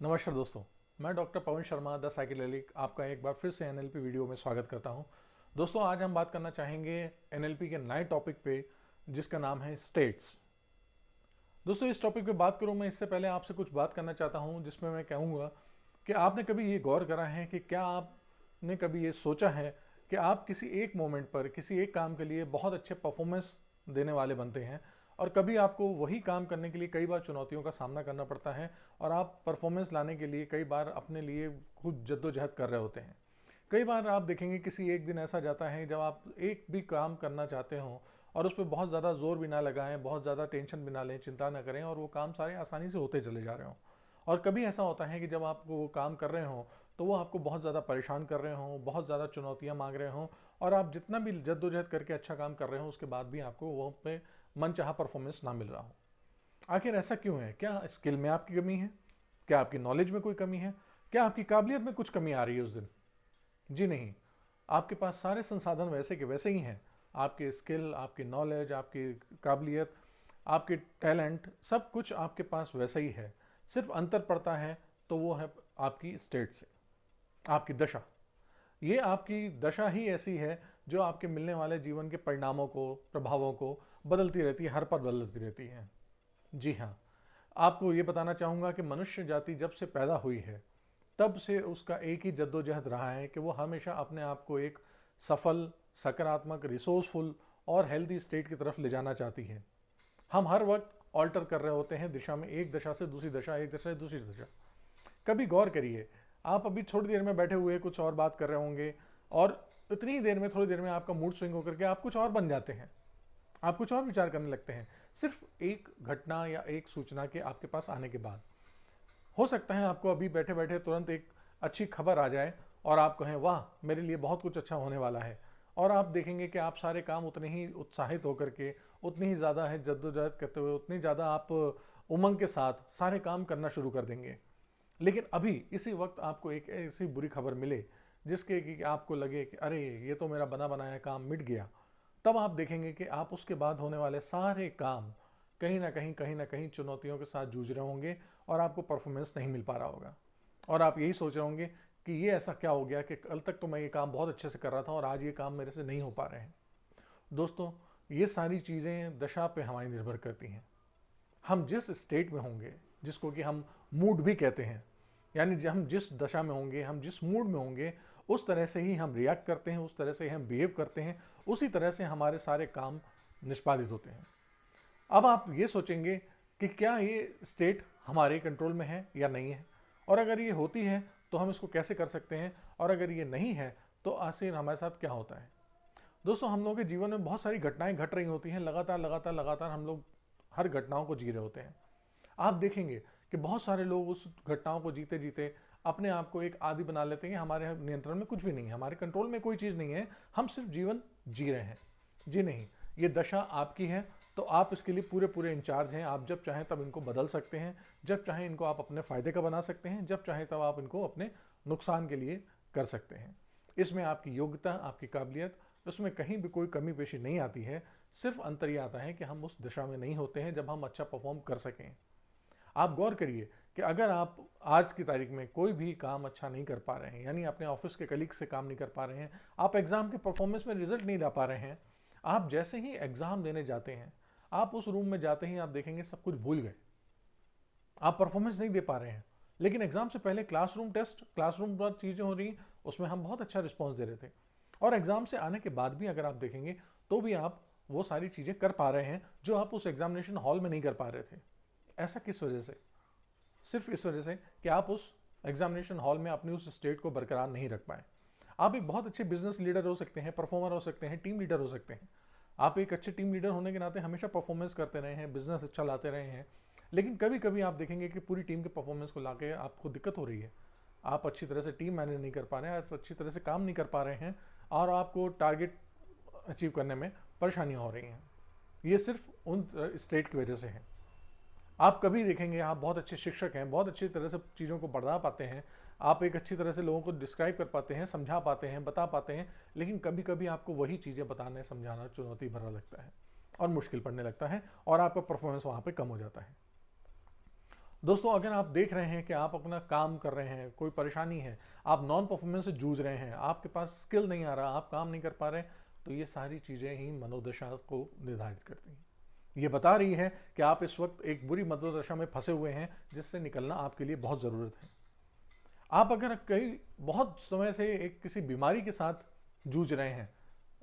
नमस्कार दोस्तों, मैं डॉक्टर पवन शर्मा द साइकिडेलिक आपका एक बार फिर से एनएलपी वीडियो में स्वागत करता हूं। दोस्तों, आज हम बात करना चाहेंगे एनएलपी के नए टॉपिक पे जिसका नाम है स्टेट्स। दोस्तों, इस टॉपिक पे बात करूं मैं इससे पहले आपसे कुछ बात करना चाहता हूं जिसमें मैं कहूँगा कि आपने कभी ये गौर करा है कि क्या आपने कभी ये सोचा है कि आप किसी एक मोमेंट पर किसी एक काम के लिए बहुत अच्छे परफॉर्मेंस देने वाले बनते हैं और कभी आपको वही काम करने के लिए कई बार चुनौतियों का सामना करना पड़ता है और आप परफॉर्मेंस लाने के लिए कई बार अपने लिए खुद जद्दोजहद कर रहे होते हैं। कई बार आप देखेंगे किसी एक दिन ऐसा जाता है जब आप एक भी काम करना चाहते हो और उस पर बहुत ज़्यादा जोर भी ना लगाएं, बहुत ज़्यादा टेंशन भी ना लें, चिंता ना करें और वो काम सारे आसानी से होते चले जा रहे हों। और कभी ऐसा होता है कि जब आप वो काम कर रहे हों तो वो आपको बहुत ज़्यादा परेशान कर रहे हों, बहुत ज़्यादा चुनौतियाँ मांग रहे हों और आप जितना भी जद्दोजहद करके अच्छा काम कर रहे हो उसके बाद भी आपको वो पे मनचाहा परफॉर्मेंस ना मिल रहा हो। आखिर ऐसा क्यों है? क्या स्किल में आपकी कमी है? क्या आपकी नॉलेज में कोई कमी है? क्या आपकी काबिलियत में कुछ कमी आ रही है उस दिन? जी नहीं, आपके पास सारे संसाधन वैसे के वैसे ही हैं। आपके स्किल, आपकी नॉलेज, आपकी काबिलियत, आपके टैलेंट, सब कुछ आपके पास वैसा ही है। सिर्फ अंतर पड़ता है तो वो है आपकी स्टेट से, आपकी दशा। ये आपकी दशा ही ऐसी है जो आपके मिलने वाले जीवन के परिणामों को, प्रभावों को बदलती रहती है, हर पल बदलती रहती है। जी हाँ, आपको ये बताना चाहूँगा कि मनुष्य जाति जब से पैदा हुई है तब से उसका एक ही जद्दोजहद रहा है कि वो हमेशा अपने आप को एक सफल, सकारात्मक, रिसोर्सफुल और हेल्दी स्टेट की तरफ ले जाना चाहती है। हम हर वक्त ऑल्टर कर रहे होते हैं दिशा में, एक दशा से दूसरी दशा, एक दशा से दूसरी दशा। कभी गौर करिए, आप अभी थोड़ी देर में बैठे हुए कुछ और बात कर रहे होंगे और इतनी ही देर में, थोड़ी देर में आपका मूड स्विंग होकर के आप कुछ और बन जाते हैं, आप कुछ और विचार करने लगते हैं, सिर्फ एक घटना या एक सूचना के आपके पास आने के बाद। हो सकता है आपको अभी बैठे बैठे तुरंत एक अच्छी खबर आ जाए और आप कहें वाह, मेरे लिए बहुत कुछ अच्छा होने वाला है, और आप देखेंगे कि आप सारे काम उतने ही उत्साहित होकर के, उतनी ही ज़्यादा है जद्दोजहद करते हुए, उतनी ज़्यादा आप उमंग के साथ सारे काम करना शुरू कर देंगे। लेकिन अभी इसी वक्त आपको एक ऐसी बुरी खबर मिले जिसके कि आपको लगे कि अरे, ये तो मेरा बना बनाया काम मिट गया। तब आप देखेंगे कि आप उसके बाद होने वाले सारे काम कहीं ना कहीं चुनौतियों के साथ जूझ रहे होंगे और आपको परफॉर्मेंस नहीं मिल पा रहा होगा। और आप यही सोच रहे होंगे कि ये ऐसा क्या हो गया कि कल तक तो मैं ये काम बहुत अच्छे से कर रहा था और आज ये काम मेरे से नहीं हो पा रहे हैं। दोस्तों, ये सारी चीज़ें दशा पे हमारी निर्भर करती हैं। हम जिस स्टेट में होंगे, जिसको कि हम मूड भी कहते हैं, यानी हम जिस दशा में होंगे, हम जिस मूड में होंगे, उस तरह से ही हम रिएक्ट करते हैं, उस तरह से ही हम बिहेव करते हैं, उसी तरह से हमारे सारे काम निष्पादित होते हैं। अब आप ये सोचेंगे कि क्या ये स्टेट हमारे कंट्रोल में है या नहीं है, और अगर ये होती है तो हम इसको कैसे कर सकते हैं, और अगर ये नहीं है तो आखिर हमारे साथ क्या होता है। दोस्तों, हम लोगों के जीवन में बहुत सारी घटनाएं घट रही होती हैं, लगातार लगातार लगातार हम लोग हर घटनाओं को जी रहे होते हैं। आप देखेंगे कि बहुत सारे लोग उस घटनाओं को जीते जीते अपने आप को एक आदी बना लेते हैं। हमारे नियंत्रण में कुछ भी नहीं है, हमारे कंट्रोल में कोई चीज़ नहीं है, हम सिर्फ जीवन जी रहे हैं। जी नहीं, ये दशा आपकी है, तो आप इसके लिए पूरे पूरे इंचार्ज हैं। आप जब चाहें तब इनको बदल सकते हैं, जब चाहें इनको आप अपने फ़ायदे का बना सकते हैं, जब चाहें तब आप इनको अपने नुकसान के लिए कर सकते हैं। इसमें आपकी योग्यता, आपकी काबिलियत, उसमें कहीं भी कोई कमी पेशी नहीं आती है। सिर्फ अंतर ये आता है कि हम उस दिशा में नहीं होते हैं जब हम अच्छा परफॉर्म कर सकें। आप गौर करिए कि अगर आप आज की तारीख में कोई भी काम अच्छा नहीं कर पा रहे हैं, यानी अपने ऑफिस के कलीग से काम नहीं कर पा रहे हैं, आप एग्जाम के परफॉर्मेंस में रिजल्ट नहीं ला पा रहे हैं, आप जैसे ही एग्जाम देने जाते हैं, आप उस रूम में जाते ही आप देखेंगे सब कुछ भूल गए, आप परफॉर्मेंस नहीं दे पा रहे हैं। लेकिन एग्जाम से पहले क्लासरूम टेस्ट, क्लासरूम पर चीज़ें हो रही, उसमें हम बहुत अच्छा रिस्पॉन्स दे रहे थे, और एग्जाम से आने के बाद भी अगर आप देखेंगे तो भी आप वो सारी चीज़ें कर पा रहे हैं जो आप उस एग्जामिनेशन हॉल में नहीं कर पा रहे थे। ऐसा किस वजह से? सिर्फ इस वजह से कि आप उस एग्जामिनेशन हॉल में अपनी उस स्टेट को बरकरार नहीं रख पाए। आप एक बहुत अच्छे बिजनेस लीडर हो सकते हैं, परफॉर्मर हो सकते हैं, टीम लीडर हो सकते हैं। आप एक अच्छे टीम लीडर होने के नाते हमेशा परफॉर्मेंस करते रहे हैं, बिजनेस अच्छा लाते रहे हैं, लेकिन कभी कभी आप देखेंगे कि पूरी टीम के परफॉर्मेंस को लाके आपको दिक्कत हो रही है। आप अच्छी तरह से टीम मैनेज नहीं कर पा रहे हैं, आप अच्छी तरह से काम नहीं कर पा रहे हैं, और आपको टारगेट अचीव करने में परेशानियाँ हो रही हैं। ये सिर्फ उन स्टेट की वजह से है। आप कभी देखेंगे, आप बहुत अच्छे शिक्षक हैं, बहुत अच्छी तरह से चीज़ों को बढ़ा पाते हैं, आप एक अच्छी तरह से लोगों को डिस्क्राइब कर पाते हैं, समझा पाते हैं, बता पाते हैं, लेकिन कभी कभी आपको वही चीज़ें बताने समझाना चुनौती भरा लगता है और मुश्किल पड़ने लगता है, और आपका परफॉर्मेंस वहाँ पे कम हो जाता है। दोस्तों, अगर आप देख रहे हैं कि आप अपना काम कर रहे हैं, कोई परेशानी है, आप नॉन परफॉर्मेंस से जूझ रहे हैं, आपके पास स्किल नहीं आ रहा, आप काम नहीं कर पा रहे, तो ये सारी चीज़ें ही मनोदशा को निर्धारित करती हैं। ये बता रही है कि आप इस वक्त एक बुरी मनोदशा में फंसे हुए हैं, जिससे निकलना आपके लिए बहुत ज़रूरत है। आप अगर कई बहुत समय से एक किसी बीमारी के साथ जूझ रहे हैं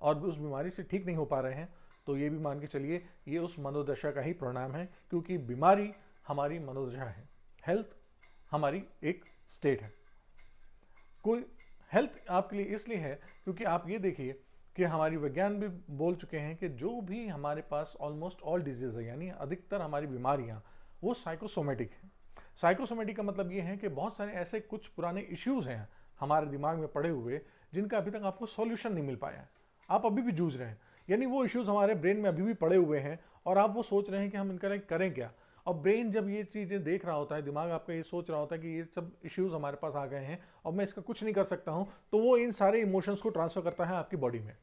और उस बीमारी से ठीक नहीं हो पा रहे हैं, तो ये भी मान के चलिए ये उस मनोदशा का ही परिणाम है, क्योंकि बीमारी हमारी मनोदशा है, हेल्थ हमारी एक स्टेट है। कोई हेल्थ आपके लिए इसलिए है क्योंकि आप ये देखिए कि हमारी विज्ञान भी बोल चुके हैं कि जो भी हमारे पास ऑलमोस्ट ऑल डिजीज है, यानी अधिकतर हमारी बीमारियां, वो साइकोसोमेटिक है। साइकोसोमेटिक का मतलब ये है कि बहुत सारे ऐसे कुछ पुराने इश्यूज हैं हमारे दिमाग में पड़े हुए, जिनका अभी तक आपको सॉल्यूशन नहीं मिल पाया है, आप अभी भी जूझ रहे हैं। यानी वो इश्यूज हमारे ब्रेन में अभी भी पड़े हुए हैं और आप वो सोच रहे हैं कि हम इनका करें क्या। और ब्रेन जब ये चीज़ें देख रहा होता है, दिमाग आपका ये सोच रहा होता है कि ये सब इश्यूज हमारे पास आ गए हैं और मैं इसका कुछ नहीं कर सकता हूं, तो वो इन सारे इमोशंस को ट्रांसफर करता है आपकी बॉडी में।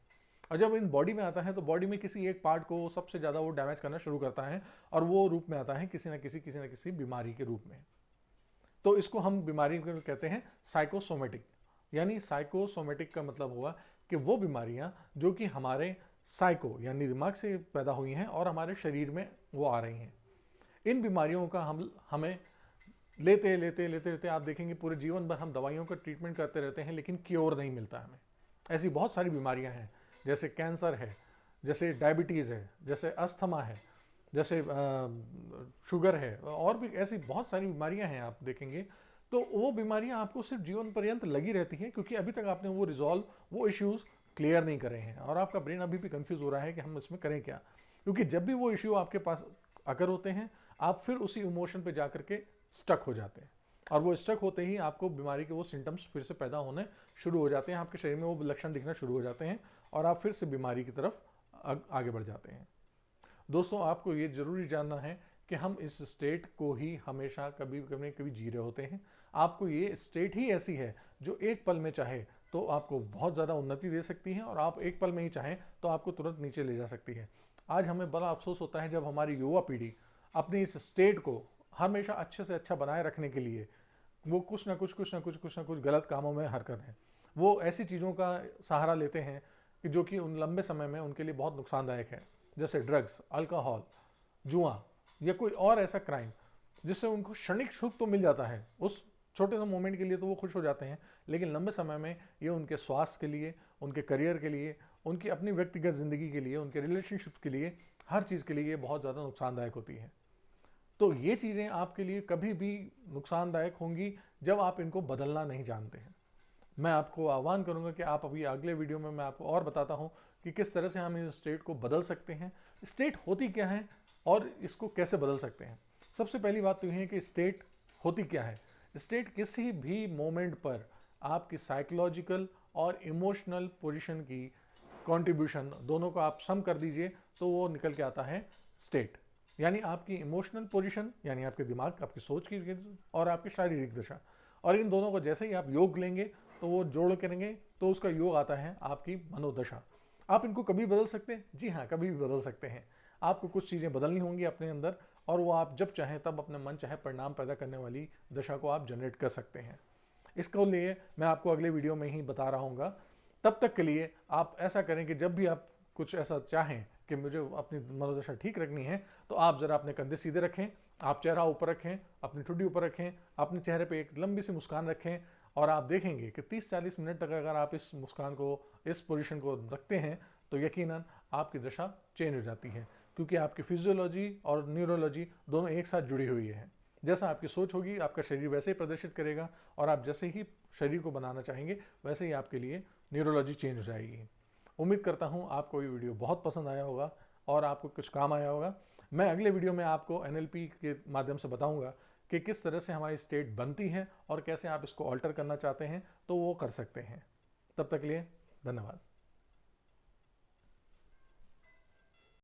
और जब इन बॉडी में आता है तो बॉडी में किसी एक पार्ट को सबसे ज़्यादा वो डैमेज करना शुरू करता है और वो रूप में आता है किसी न किसी बीमारी के रूप में। तो इसको हम बीमारी को कहते हैं साइकोसोमेटिक। यानी साइकोसोमेटिक का मतलब हुआ कि वो बीमारियां जो कि हमारे साइको यानी दिमाग से पैदा हुई हैं और हमारे शरीर में वो आ रही हैं। इन बीमारियों का हमें लेते लेते लेते लेते आप देखेंगे पूरे जीवन भर हम दवाइयों का ट्रीटमेंट करते रहते हैं, लेकिन क्योर नहीं मिलता हमें। ऐसी बहुत सारी बीमारियां हैं, जैसे कैंसर है, जैसे डायबिटीज़ है, जैसे अस्थमा है, जैसे शुगर है, और भी ऐसी बहुत सारी बीमारियां हैं आप देखेंगे। तो वो बीमारियां आपको सिर्फ जीवन पर्यंत लगी रहती हैं, क्योंकि अभी तक आपने वो इश्यूज क्लियर नहीं करे हैं और आपका ब्रेन अभी भी कंफ्यूज हो रहा है कि हम इसमें करें क्या। क्योंकि जब भी वो इश्यू आपके पास अगर होते हैं, आप फिर उसी इमोशन पे जाकर के स्टक हो जाते हैं और वो स्टक होते ही आपको बीमारी के वो सिम्टम्स फिर से पैदा होने शुरू हो जाते हैं, आपके शरीर में वो लक्षण दिखना शुरू हो जाते हैं और आप फिर से बीमारी की तरफ आगे बढ़ जाते हैं। दोस्तों, आपको ये जरूरी जानना है कि हम इस स्टेट को ही हमेशा कभी कभी कभी जी रहे होते हैं। आपको ये स्टेट ही ऐसी है जो एक पल में चाहे तो आपको बहुत ज़्यादा उन्नति दे सकती है और आप एक पल में ही चाहें तो आपको तुरंत नीचे ले जा सकती है। आज हमें बड़ा अफसोस होता है जब हमारी युवा पीढ़ी अपनी इस स्टेट को हमेशा अच्छे से अच्छा बनाए रखने के लिए वो कुछ ना कुछ गलत कामों में हरकत है। वो ऐसी चीज़ों का सहारा लेते हैं कि जो कि उन लंबे समय में उनके लिए बहुत नुकसानदायक है, जैसे ड्रग्स, अल्कोहल, जुआ या कोई और ऐसा क्राइम जिससे उनको क्षणिक सुख तो मिल जाता है, उस छोटे से मोमेंट के लिए तो वो खुश हो जाते हैं, लेकिन लंबे समय में ये उनके स्वास्थ्य के लिए, उनके करियर के लिए, उनकी अपनी व्यक्तिगत ज़िंदगी के लिए, उनके रिलेशनशिप के लिए, हर चीज़ के लिए ये बहुत ज़्यादा नुकसानदायक होती है। तो ये चीज़ें आपके लिए कभी भी नुकसानदायक होंगी जब आप इनको बदलना नहीं जानते हैं। मैं आपको आह्वान करूंगा कि आप अभी अगले वीडियो में मैं आपको और बताता हूं कि किस तरह से हम इस स्टेट को बदल सकते हैं, स्टेट होती क्या है और इसको कैसे बदल सकते हैं। सबसे पहली बात तो यह है कि स्टेट होती क्या है। स्टेट किसी भी मोमेंट पर आपकी साइकोलॉजिकल और इमोशनल पोजीशन की कंट्रीब्यूशन दोनों को आप सम कर दीजिए तो वो निकल के आता है स्टेट। यानी आपकी इमोशनल पोजीशन यानी आपके दिमाग, आपकी सोच की, और आपकी शारीरिक दशा, और इन दोनों को जैसे ही आप योग लेंगे तो वो जोड़ करेंगे तो उसका योग आता है आपकी मनोदशा। आप इनको कभी बदल सकते हैं? जी हाँ, कभी भी बदल सकते हैं। आपको कुछ चीज़ें बदलनी होंगी अपने अंदर और वो आप जब चाहें तब अपने मन चाहे परिणाम पैदा करने वाली दशा को आप जनरेट कर सकते हैं। इसको लिए मैं आपको अगले वीडियो में ही बता रहा हूँ। तब तक के लिए आप ऐसा करें कि जब भी आप कुछ ऐसा चाहें कि मुझे अपनी मनोदशा ठीक रखनी है, तो आप ज़रा अपने कंधे सीधे रखें, आप चेहरा ऊपर रखें, अपनी ठुड्डी ऊपर रखें, अपने चेहरे पे एक लंबी सी मुस्कान रखें और आप देखेंगे कि 30-40 मिनट तक अगर आप इस मुस्कान को, इस पोजीशन को रखते हैं तो यकीनन आपकी दशा चेंज हो जाती है, क्योंकि आपकी फिजियोलॉजी और न्यूरोलॉजी दोनों एक साथ जुड़ी हुई है। जैसा आपकी सोच होगी आपका शरीर वैसे ही प्रदर्शित करेगा और आप जैसे ही शरीर को बनाना चाहेंगे वैसे ही आपके लिए न्यूरोलॉजी चेंज हो जाएगी। उम्मीद करता हूँ आपको ये वीडियो बहुत पसंद आया होगा और आपको कुछ काम आया होगा। मैं अगले वीडियो में आपको NLP के माध्यम से बताऊंगा कि किस तरह से हमारी स्टेट बनती है और कैसे आप इसको ऑल्टर करना चाहते हैं तो वो कर सकते हैं। तब तक के लिए धन्यवाद।